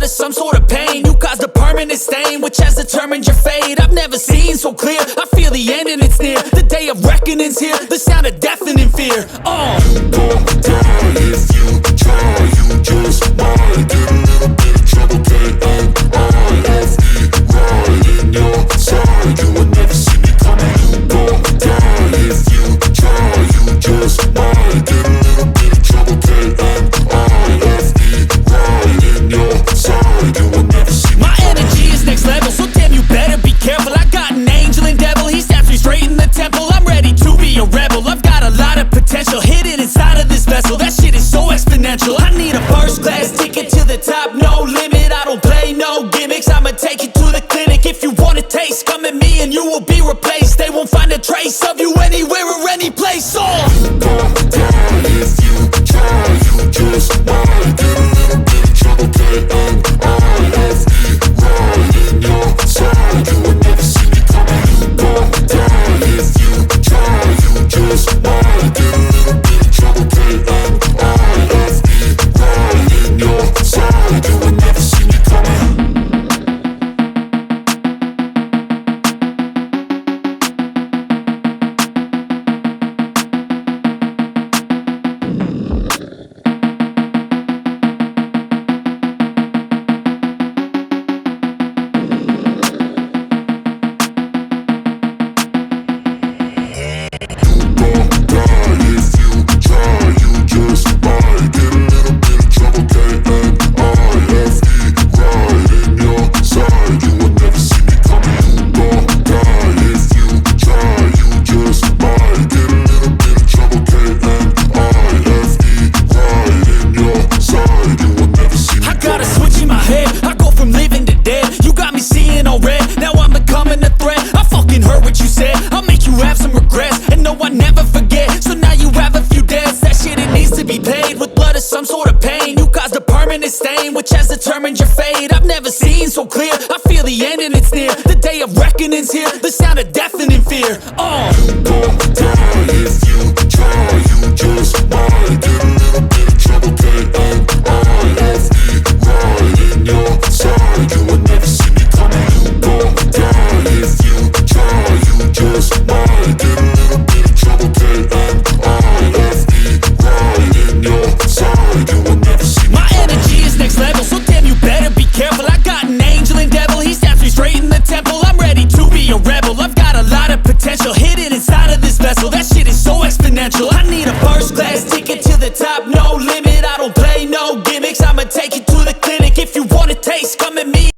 blood is some sort of pain. You caused a permanent stain, which has determined your fate. I've never seen so clear, I feel the end and it's near. The day of reckoning's here, the sound of deafening fear. You gon' die if you try, you just might get a little bit of trouble, K-N-I-F-E, right in your side, you would never see me coming. You gon' die if you try, you just might get a little bit of trouble, K-N-I-F-E, right in your side, you would never see me My coming. energy is next level, so damn you better be careful. I got an angel and devil, he snaps me straight in the temple. I'm ready to be a rebel, I've got a lot of potential hidden inside of this vessel. That shit is so exponential. I need a first class ticket to the top, no limit. I don't play no gimmicks, I'ma take you to the clinic. If you want a taste, come at me and you will be replaced. They won't find a trace of you anywhere or any place. You gon' die if you try, you just might get a little bit of trouble, K-N-I-F-E, right in your side, you would never see me coming. You gon' die if you try, you just might get a little bit of trouble, K-N-I-F-E, right in your side, you would never see me coming. Some sort of pain, you caused a permanent stain, which has determined your fate. I've never seen so clear, I feel the end and it's near. The day of reckoning's here, the sound of deafening fear. You gon' die if